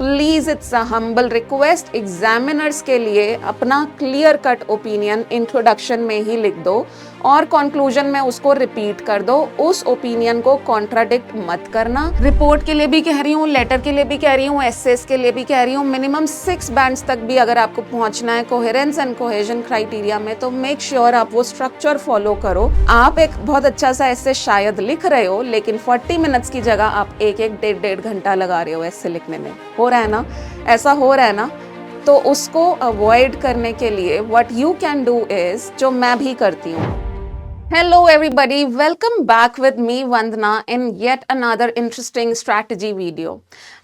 Please it's a humble request, examiners के लिए अपना क्लियर कट ओपिनियन इंट्रोडक्शन में ही लिख दो और कंक्लूजन में उसको रिपीट कर दो। उस ओपिनियन को कॉन्ट्राडिक्ट मत करना। रिपोर्ट के लिए भी कह रही हूँ, लेटर के लिए भी कह रही हूँ, एसेस के लिए भी कह रही हूँ, मिनिमम 6 बैंड्स तक भी अगर आपको पहुंचना है कोहेरेंस एंड कोहेजन क्राइटेरिया में, तो मेक श्योर आप वो स्ट्रक्चर फॉलो करो। आप एक बहुत अच्छा सा एसे शायद लिख रहे हो, लेकिन 40 मिनट्स की जगह आप एक डेढ़ घंटा लगा रहे हो एसे लिखने में। हो रहा है ना, ऐसा हो रहा है ना? तो उसको अवॉइड करने के लिए what you can do is, जो मैं भी करती हूँ। Hello everybody, welcome back with me Vandana in yet another interesting strategy video.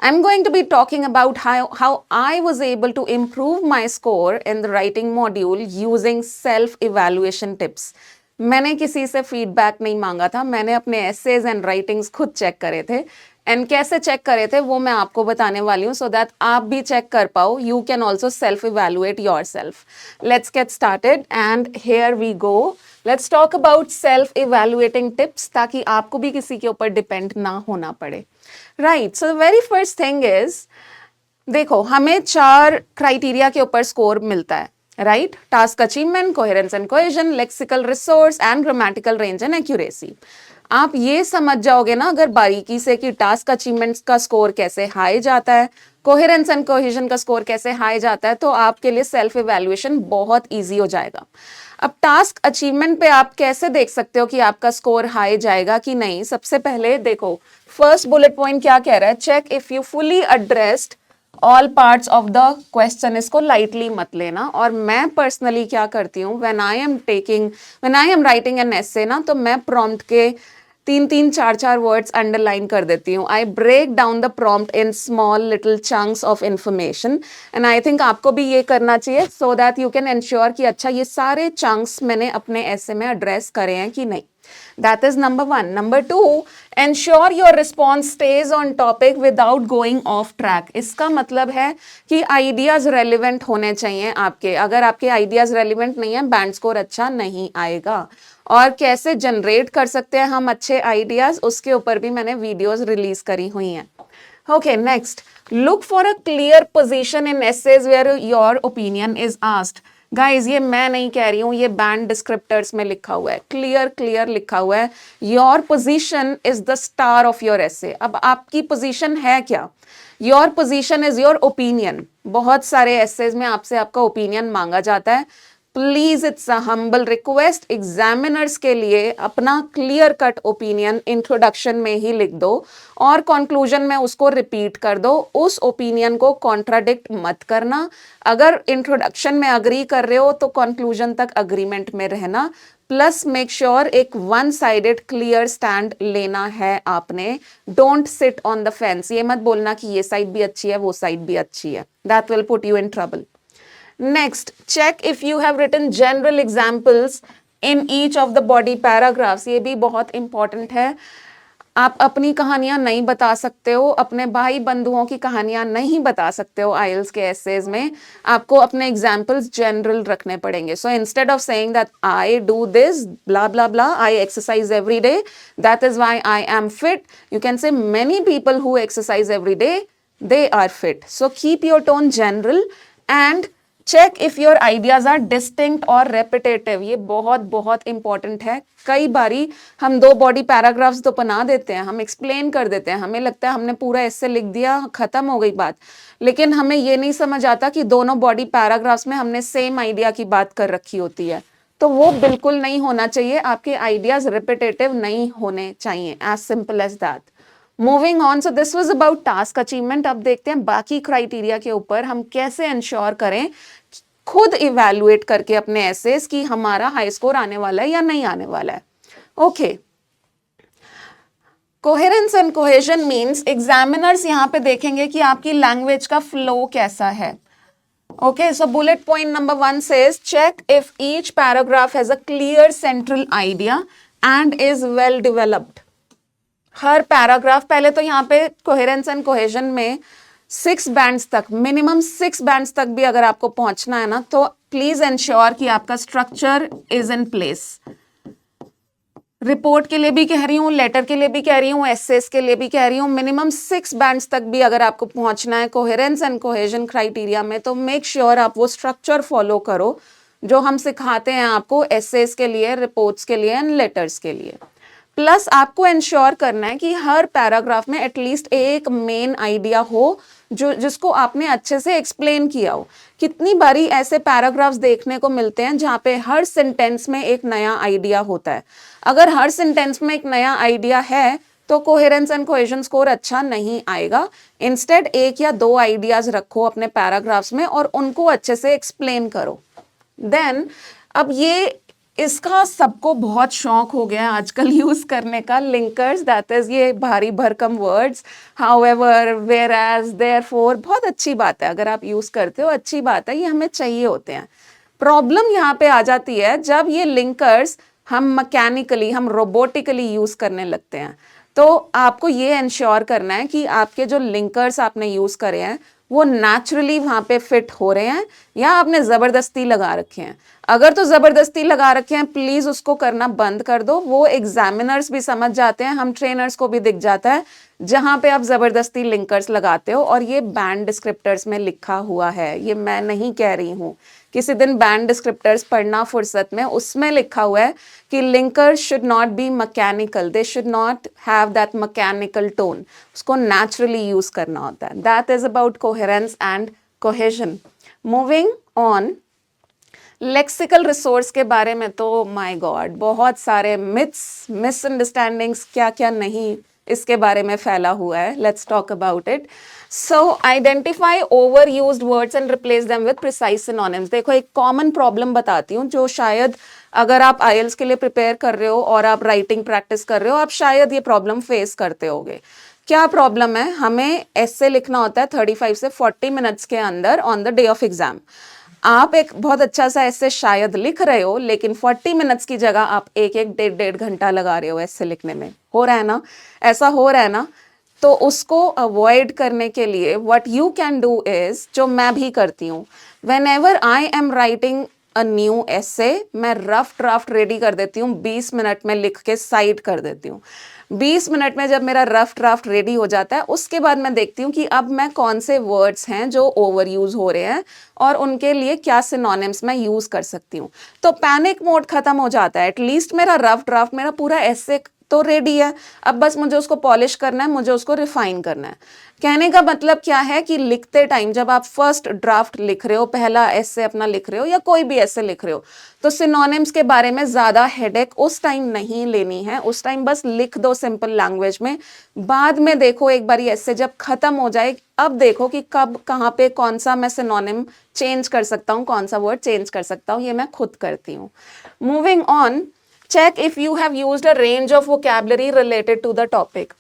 I'm going to be talking about how I was able to improve my score in the writing module using self-evaluation tips. मैंने किसी से feedback नहीं मांगा था, मैंने अपने essays and writings खुद check करे थे। एंड कैसे चेक करे थे वो मैं आपको बताने वाली हूँ, सो दैट आप भी चेक कर पाओ। You can also self evaluate yourself. Let's get started and here we go. Let's talk about self evaluating tips, ताकि आपको भी किसी के ऊपर डिपेंड ना होना पड़े। Right, so the very first thing is, देखो हमें 4 क्राइटेरिया के ऊपर स्कोर मिलता है, right? Task achievement, coherence and cohesion, lexical resource and grammatical range and accuracy. आप ये समझ जाओगे ना अगर बारीकी से कि टास्क अचीवमेंट्स का स्कोर कैसे हाई जाता है, कोहेरेंस एंड कोहेजन का स्कोर कैसे हाई जाता है, तो आपके लिए सेल्फ इवैल्यूएशन बहुत इजी हो जाएगा। अब टास्क अचीवमेंट पे आप कैसे देख सकते हो कि आपका स्कोर हाई जाएगा कि नहीं? सबसे पहले देखो, फर्स्ट बुलेट पॉइंट क्या कह रहा है, check if you fully addressed all parts of the question. इसको लाइटली मत लेना। और मैं पर्सनली क्या करती हूँ, when I am writing an essay ना, तो मैं प्रॉम्प्ट के 3-3, 4-4 वर्ड्स अंडरलाइन कर देती हूँ। I break down the prompt in small little chunks of information, and I think आपको भी ये करना चाहिए, so that you can ensure कि अच्छा ये सारे चंक्स मैंने अपने ऐसे में एड्रेस करे हैं कि नहीं। That is number 1. Number 2, ensure your response stays on topic without going off track. इसका मतलब है कि आइडियाज रेलिवेंट होने चाहिए आपके। अगर आपके आइडियाज रेलिवेंट नहीं है, बैंड स्कोर अच्छा नहीं आएगा। और कैसे जनरेट कर सकते हैं हम अच्छे आइडियाज, उसके ऊपर भी मैंने वीडियोज रिलीज करी हुई हैं। Okay, next, look for a clear position in essays where your opinion is asked. Guys ये मैं नहीं कह रही हूँ, ये बैंड डिस्क्रिप्टर्स में लिखा हुआ है, क्लियर लिखा हुआ है। Your position is the star of your एसे। अब आपकी पोजीशन है क्या? Your position is your opinion. बहुत सारे एसेज में आपसे आपका ओपिनियन मांगा जाता है। Please it's a humble request, examiners के लिए अपना क्लियर कट ओपिनियन इंट्रोडक्शन में ही लिख दो और कंक्लूजन में उसको रिपीट कर दो। उस ओपिनियन को कॉन्ट्राडिक्ट मत करना। अगर इंट्रोडक्शन में अग्री कर रहे हो तो कंक्लूजन तक अग्रीमेंट में रहना। प्लस मेक श्योर एक वन साइडेड क्लियर स्टैंड लेना है आपने। Don't sit on the fence. ये मत बोलना कि ये साइड भी अच्छी है, वो साइड भी अच्छी है। That will put you in trouble. Next, check if you have written general examples in each of the body paragraphs. ये भी बहुत important है। आप अपनी कहानियां नहीं बता सकते हो, अपने भाई बंधुओं की कहानियां नहीं बता सकते हो आइल्स के एसेज में। आपको अपने एग्जाम्पल्स जनरल रखने पड़ेंगे। So instead of saying that I do this blah blah blah, I exercise every day, that is why I am fit, you can say many people who exercise every day, they are fit. So keep your tone general and check if your ideas are distinct और repetitive. ये बहुत important है। कई बारी हम 2 body paragraphs तो बना देते हैं, हम एक्सप्लेन कर देते हैं, हमें लगता है हमने पूरा ऐसे लिख दिया, खत्म हो गई बात। लेकिन हमें ये नहीं समझ आता कि दोनों बॉडी पैराग्राफ्स में हमने सेम आइडिया की बात कर रखी होती है। तो वो बिल्कुल नहीं होना चाहिए। आपके आइडियाज रिपिटेटिव नहीं होने चाहिए, as simple as that. Moving on, so this was about task achievement. अब देखते हैं बाकी क्राइटेरिया के ऊपर हम कैसे इंश्योर करें, खुद इवैल्यूएट करके अपने एसेस कि हमारा हाई स्कोर आने वाला है या नहीं आने वाला है। Okay, coherence and cohesion means examiners यहां पे देखेंगे कि आपकी लैंग्वेज का फ्लो कैसा है। Okay, so bullet point number 1 says check if each paragraph has a clear central idea and is well developed. Her paragraph, पहले तो यहाँ पे कोहेरेंस एंड कोहेजन में 6 बैंड्स तक, मिनिमम 6 बैंड्स तक भी अगर आपको पहुंचना है ना, तो प्लीज एंश्योर कि आपका structure is in place. Report के लिए भी कह रही हूँ, लेटर के लिए भी कह रही हूँ, एसेस के लिए भी कह रही हूँ, मिनिमम 6 बैंड्स तक भी अगर आपको पहुंचना है कोहेरेंस एंड कोहेजन क्राइटेरिया में, तो मेक श्योर आप वो स्ट्रक्चर फॉलो करो जो हम सिखाते हैं आपको एसेस के लिए, रिपोर्ट्स के लिए एंड लेटर्स के लिए। प्लस आपको इंश्योर करना है कि हर पैराग्राफ में एटलीस्ट एक मेन आइडिया हो जो जिसको आपने अच्छे से एक्सप्लेन किया हो। कितनी बारी ऐसे पैराग्राफ्स देखने को मिलते हैं जहाँ पे हर सेंटेंस में एक नया आइडिया होता है। अगर हर सेंटेंस में एक नया आइडिया है तो कोहेरेंस एंड कोहेजन स्कोर अच्छा नहीं आएगा। इंस्टेड एक या दो आइडियाज रखो अपने पैराग्राफ्स में और उनको अच्छे से एक्सप्लेन करो। देन अब ये इसका सबको बहुत शौक हो गया आजकल यूज करने का, लिंकर्स, दैट इज ये भारी भरकम वर्ड्स, हाउएवर, वेयरएज, देयरफॉर, बहुत अच्छी बात है अगर आप यूज करते हो, अच्छी बात है, ये हमें चाहिए होते हैं। प्रॉब्लम यहाँ पे आ जाती है जब ये लिंकर्स हम मैकेनिकली, हम रोबोटिकली यूज करने लगते हैं। तो आपको ये इंश्योर करना है कि आपके जो लिंकर्स आपने यूज करे हैं वो नेचुरली वहां पे फिट हो रहे हैं या आपने जबरदस्ती लगा रखे हैं। अगर तो जबरदस्ती लगा रखे हैं, प्लीज उसको करना बंद कर दो। वो एग्जामिनर्स भी समझ जाते हैं, हम ट्रेनर्स को भी दिख जाता है जहां पे आप जबरदस्ती लिंकर्स लगाते हो। और ये बैंड डिस्क्रिप्टर्स में लिखा हुआ है, ये मैं नहीं कह रही हूं। किसी दिन बैंड डिस्क्रिप्टर्स पढ़ना फुर्सत में, उसमें लिखा हुआ है कि linkers should not be mechanical, they should not have that mechanical tone, उसको नेचुरली यूज करना होता है। That is about coherence and cohesion. Moving on, lexical resource के बारे में तो माय गॉड बहुत सारे मिथ्स, मिसअंडरस्टैंडिंग्स, क्या क्या नहीं इसके बारे में फैला हुआ है। Let's talk about it. So identify over used words and replace them with precise synonyms. देखो एक कॉमन प्रॉब्लम बताती हूँ जो शायद अगर आप आईएलटीएस के लिए प्रिपेयर कर रहे हो और आप राइटिंग प्रैक्टिस कर रहे हो, आप शायद ये प्रॉब्लम फेस करते होगे। क्या प्रॉब्लम है? हमें एस्से लिखना होता है 35 से 40 मिनट्स के अंदर on the day of exam. आप एक बहुत अच्छा सा ऐसे शायद लिख रहे हो, लेकिन 40 मिनट्स की जगह आप एक एक डेढ़ घंटा लगा रहे हो ऐसे लिखने में। हो रहा है ना? ऐसा हो रहा है ना? तो उसको अवॉइड करने के लिए what you can do is, जो मैं भी करती हूँ, whenever I am writing a new essay, मैं रफ ड्राफ्ट रेडी कर देती हूँ, 20 मिनट में लिख के साइड कर देती हूँ। 20 मिनट में जब मेरा रफ ड्राफ्ट रेडी हो जाता है, उसके बाद मैं देखती हूँ कि अब मैं कौन से वर्ड्स हैं जो ओवर यूज हो रहे हैं और उनके लिए क्या सिनोनिम्स मैं यूज कर सकती हूँ। तो पैनिक मोड खत्म हो जाता है। एटलीस्ट मेरा रफ ड्राफ्ट, मेरा पूरा एसे तो रेडी है, अब बस मुझे उसको पॉलिश करना है, मुझे उसको रिफाइन करना है। कहने का मतलब क्या है कि लिखते टाइम जब आप फर्स्ट ड्राफ्ट लिख रहे हो, पहला ऐसे अपना लिख रहे हो या कोई भी ऐसे लिख रहे हो, तो सिनोनिम्स के बारे में ज्यादा हेडेक उस टाइम नहीं लेनी है। उस टाइम बस लिख दो सिंपल लैंग्वेज में। बाद में देखो एक बार ऐसे जब खत्म हो जाए, अब देखो कि कब कहाँ पे कौन सा मैं सिनोनिम चेंज कर सकता हूँ, कौन सा वर्ड चेंज कर सकता हूँ, ये मैं खुद करती हूँ। Moving on, check if you have used a range of vocabulary related to the topic।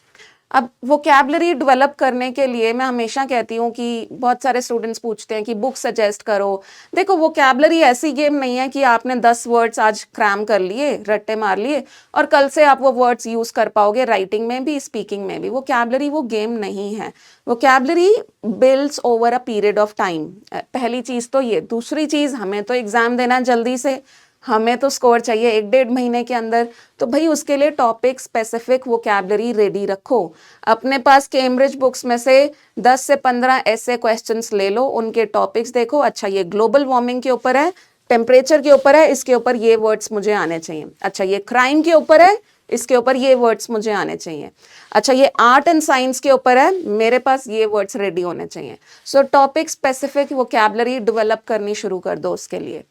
अब vocabulary डेवलप करने के लिए मैं हमेशा कहती हूँ कि बहुत सारे स्टूडेंट्स पूछते हैं कि बुक सजेस्ट करो। देखो vocabulary ऐसी गेम नहीं है कि आपने 10 वर्ड्स आज क्रैम कर लिए, रट्टे मार लिए और कल से आप वो वर्ड्स यूज कर पाओगे राइटिंग में भी, स्पीकिंग में भी। vocabulary वो गेम नहीं है। vocabulary builds over a period of time। पहली चीज तो ये। दूसरी चीज, हमें तो एग्जाम देना जल्दी से, हमें तो स्कोर चाहिए 1-1.5 महीने के अंदर। तो भाई उसके लिए टॉपिक स्पेसिफिक वोकैबुलरी रेडी रखो। अपने पास कैम्ब्रिज बुक्स में से 10 से 15 ऐसे क्वेश्चंस ले लो, उनके टॉपिक्स देखो। अच्छा ये ग्लोबल वार्मिंग के ऊपर है, टेम्परेचर के ऊपर है, इसके ऊपर ये वर्ड्स मुझे आने चाहिए। अच्छा ये क्राइम के ऊपर है, इसके ऊपर ये वर्ड्स मुझे आने चाहिए। अच्छा ये आर्ट एंड साइंस के ऊपर है, मेरे पास ये वर्ड्स रेडी होने चाहिए। सो टॉपिक स्पेसिफिक वोकैबुलरी डेवलप करनी शुरू कर दो उसके लिए।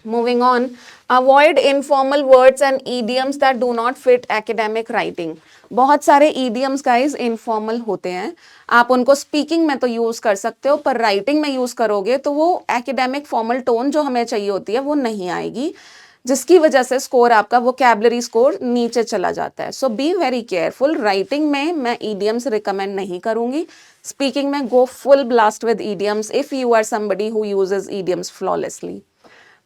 Moving on, avoid informal words and idioms that do not fit academic writing। बहुत सारे idioms guys informal होते हैं, आप उनको speaking में तो यूज कर सकते हो, पर writing में यूज करोगे तो वो academic formal tone जो हमें चाहिए होती है वो नहीं आएगी, जिसकी वजह से स्कोर आपका vocabulary स्कोर नीचे चला जाता है। So be very careful. Writing में मैं idioms रिकमेंड नहीं करूंगी, स्पीकिंग में go full blast with idioms if you are somebody who uses idioms flawlessly।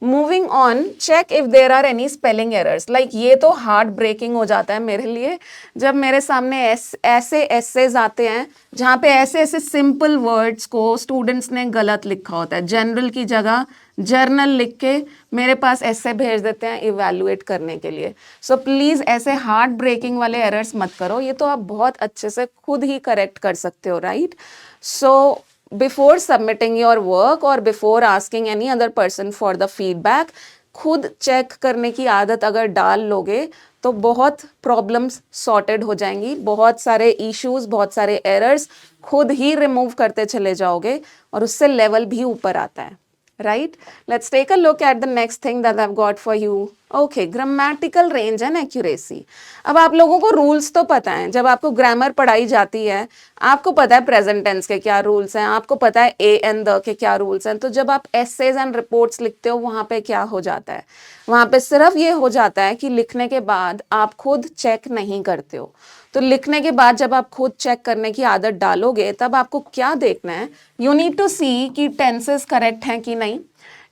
Moving on, check if there are any spelling errors. Like ये तो heart breaking हो जाता है मेरे लिए जब मेरे सामने ऐसे एसेज आते हैं जहाँ पे ऐसे ऐसे सिंपल वर्ड्स को स्टूडेंट्स ने गलत लिखा होता है। जनरल की जगह जर्नल लिख के मेरे पास ऐसे भेज देते हैं इवैल्यूएट करने के लिए। सो प्लीज़ ऐसे हार्ट ब्रेकिंग वाले एरर्स मत करो, ये तो आप बहुत अच्छे से खुद ही करेक्ट कर सकते हो, right? So before submitting your work or before asking any other person for the feedback, खुद चेक करने की आदत अगर डाल लोगे तो बहुत प्रॉब्लम्स सॉर्टेड हो जाएंगी, बहुत सारे इश्यूज, बहुत सारे एरर्स खुद ही रिमूव करते चले जाओगे और उससे लेवल भी ऊपर आता है, right? Let's take a look at the next thing that I've got for you. Okay, grammatical range and accuracy. अब आप लोगों को रूल्स तो पता है, जब आपको ग्रामर पढ़ाई जाती है आपको पता है प्रेजेंट टेंस के क्या रूल्स हैं, आपको पता है ए एंड द के क्या रूल्स हैं। तो जब आप एसेज एंड रिपोर्ट्स लिखते हो वहाँ पे क्या हो जाता है, वहाँ पे सिर्फ ये हो जाता है कि लिखने के बाद आप खुद चेक नहीं करते हो। तो लिखने के बाद जब आप खुद चेक करने की आदत डालोगे तब आपको क्या देखना है, यू नीड टू सी कि टेंसेस करेक्ट हैं कि नहीं,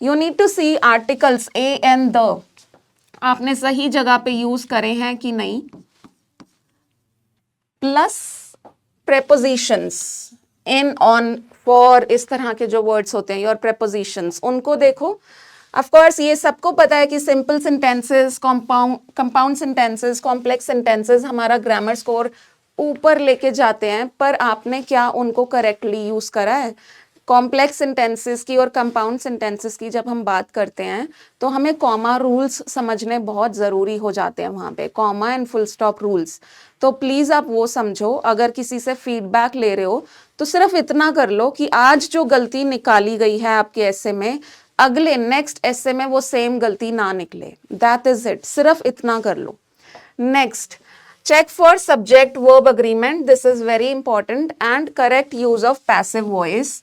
you need to see articles a and the आपने सही जगह पे यूज करे हैं कि नहीं, plus prepositions in, on, for, इस तरह के जो वर्ड्स होते हैं योर प्रेपोजिशंस, उनको देखो। ऑफ कोर्स ये सबको पता है कि simple sentences, compound sentences, complex sentences हमारा ग्रामर स्कोर ऊपर लेके जाते हैं, पर आपने क्या उनको करेक्टली यूज करा है? कॉम्प्लेक्स सेंटेंसेस की और कंपाउंड सेंटेंसेस की जब हम बात करते हैं तो हमें कॉमा रूल्स समझने बहुत ज़रूरी हो जाते हैं, वहाँ पे comma and full stop rules. तो प्लीज़ आप वो समझो, अगर किसी से फीडबैक ले रहे हो तो सिर्फ इतना कर लो कि आज जो गलती निकाली गई है आपके ऐसे में, अगले नेक्स्ट ऐसे में वो सेम गलती ना निकले, दैट इज इट, सिर्फ इतना कर लो। Next, check for subject verb agreement, this is very important, and correct use of passive voice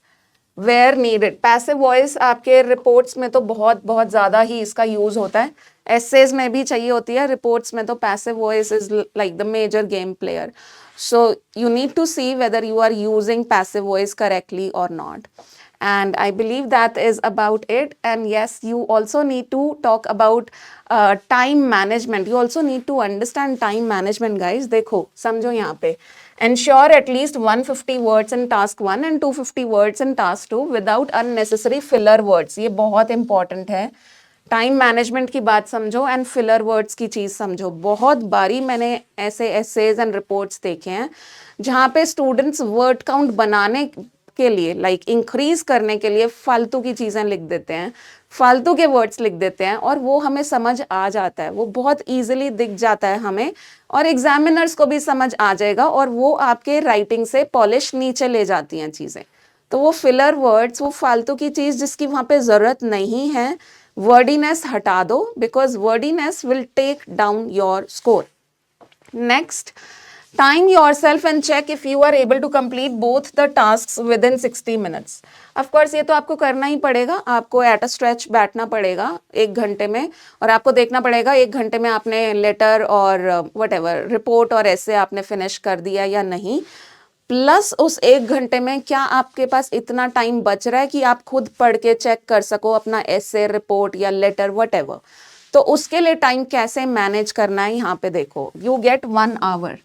where needed। passive voice आपके रिपोर्ट्स में तो बहुत बहुत ज़्यादा ही इसका यूज होता है, एसेज में भी चाहिए होती है, रिपोर्ट्स में तो passive voice is like the major game player, so you need to see whether you are using passive voice correctly or not। And I believe that is about it. And yes, you also need to talk about time management. You also need to understand time management, guys। देखो समझो यहाँ पे, ensure at least 150 words in task 1 and 250 words in task 2 without unnecessary filler words। ये बहुत important है, time management की बात समझो एंड फिलर वर्ड्स की चीज़ समझो। बहुत बारी मैंने ऐसे एसेज एंड रिपोर्ट्स देखे हैं जहाँ पे स्टूडेंट्स वर्ड काउंट बनाने के लिए, लाइक इंक्रीज करने के लिए फालतू की चीज़ें लिख देते हैं, फालतू के वर्ड्स लिख देते हैं, और वो हमें समझ आ जाता है, वो बहुत ईजिली दिख जाता है हमें, और एग्जामिनर्स को भी समझ आ जाएगा, और वो आपके राइटिंग से पॉलिश नीचे ले जाती हैं चीज़ें। तो वो फिलर वर्ड्स, वो फालतू की चीज़ जिसकी वहाँ पे ज़रूरत नहीं है, वर्डीनेस हटा दो, because wordiness will take down your score. Next, time yourself and check if you are able to complete both the tasks within 60 minutes। of course ये तो आपको करना ही पड़ेगा, आपको at a stretch बैठना पड़ेगा 1 घंटे में, और आपको देखना पड़ेगा 1 घंटे में आपने लेटर और whatever रिपोर्ट और ऐसे आपने फिनिश कर दिया या नहीं, प्लस उस 1 घंटे में क्या आपके पास इतना टाइम बच रहा है कि आप खुद पढ़ के चेक कर सको अपना ऐसे, रिपोर्ट या लेटर whatever। तो उसके लिए टाइम कैसे मैनेज करना है यहाँ पे देखो, you get 1 hour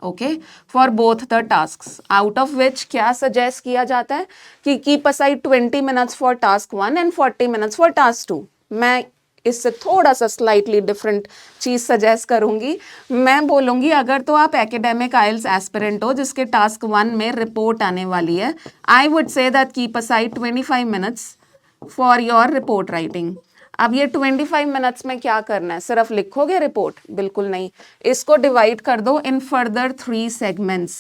okay for both the tasks, out of which क्या सजेस्ट किया जाता है कि keep aside 20 minutes for task 1 and 40 minutes for task 2। मैं इससे थोड़ा सा स्लाइटली डिफरेंट चीज़ सजेस्ट करूंगी, मैं बोलूंगी अगर तो आप एकेडमिक आइल्स एस्पिरेंट हो जिसके टास्क 1 में रिपोर्ट आने वाली है, I would say that keep aside 25 minutes for your report writing. अब ये 25 मिनट्स में क्या करना है, सिर्फ लिखोगे रिपोर्ट? बिल्कुल नहीं, इसको डिवाइड कर दो इन फर्दर 3 सेगमेंट्स।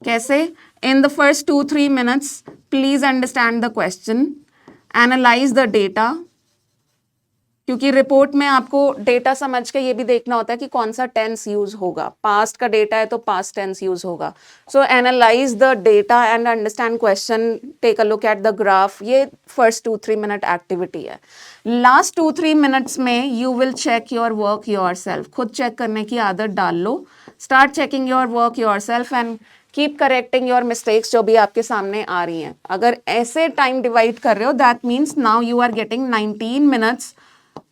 कैसे? In the first 2-3 minutes please understand the question, analyse the data, क्योंकि रिपोर्ट में आपको डेटा समझ के ये भी देखना होता है कि कौन सा टेंस यूज होगा, पास्ट का डेटा है तो पास्ट टेंस यूज होगा। So analyse the data and understand question, take a look at the graph. ये फर्स्ट 2-3 मिनट एक्टिविटी है। लास्ट 2-3 मिनट्स में you will check your work yourself, खुद check करने की आदत डाल लो। Start checking your work yourself and keep correcting your mistakes जो भी आपके सामने आ रही हैं। अगर ऐसे टाइम डिवाइड कर रहे हो, that means now you are getting 19 minutes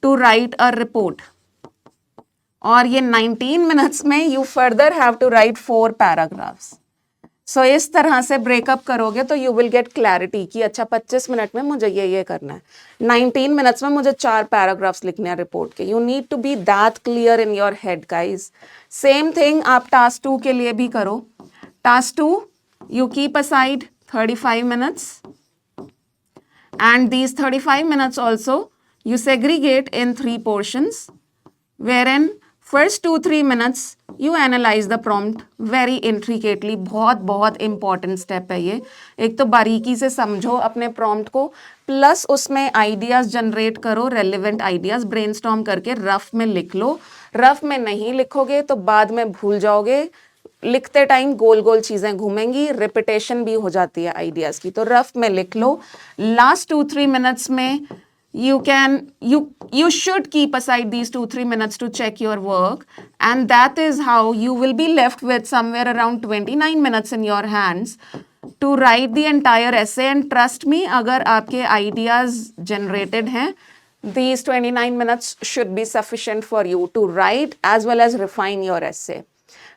to write a report, और ये 19 मिनट्स में you further have to write 4 paragraphs. So इस तरह से ब्रेकअप करोगे तो यू विल गेट क्लैरिटी कि अच्छा 25 मिनट में मुझे ये करना है, 19 मिनट्स में मुझे 4 पैराग्राफ्स लिखने हैं रिपोर्ट के। You need to be that clear in your head guys. Same thing आप टास्क 2 के लिए भी करो। Task 2, you keep aside 35 minutes, and these 35 minutes also you segregate in 3 portions, wherein first 2-3 minutes you analyze the prompt very intricately। बहुत important step है ये। एक तो बारीकी से समझो अपने prompt को, प्लस उसमें आइडियाज जनरेट करो, रेलिवेंट आइडियाज ब्रेनस्टॉर्म करके रफ में लिख लो। रफ में नहीं लिखोगे तो बाद में भूल जाओगे, लिखते टाइम गोल गोल चीजें घूमेंगी, रिपीटेशन भी हो जाती है आइडियाज की। तो रफ में लिख लो। लास्ट 2-3 मिनट्स में you should keep aside these 2-3 minutes to check your work, and that is how you will be left with somewhere around 29 minutes in your hands to write the entire essay। and trust me, अगर आपके ideas generated हैं, these 29 minutes should be sufficient for you to write as well as refine your essay।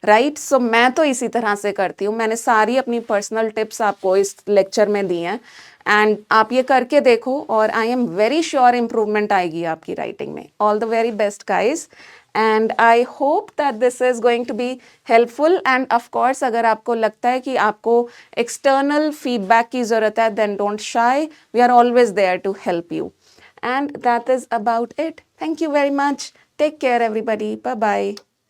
Right so मैं तो इसी तरह से करती हूँ। मैंने सारी अपनी पर्सनल टिप्स आपको इस लेक्चर में दी हैं, एंड आप ये करके देखो और I am very sure improvement आएगी आपकी राइटिंग में। All the very best guys, and I hope that this is going to be helpful. And of course अगर आपको लगता है कि आपको एक्सटर्नल फीडबैक की ज़रूरत है, then don't shy, we are always there to help you. And that is about it. Thank you very much. Take care everybody. Bye bye.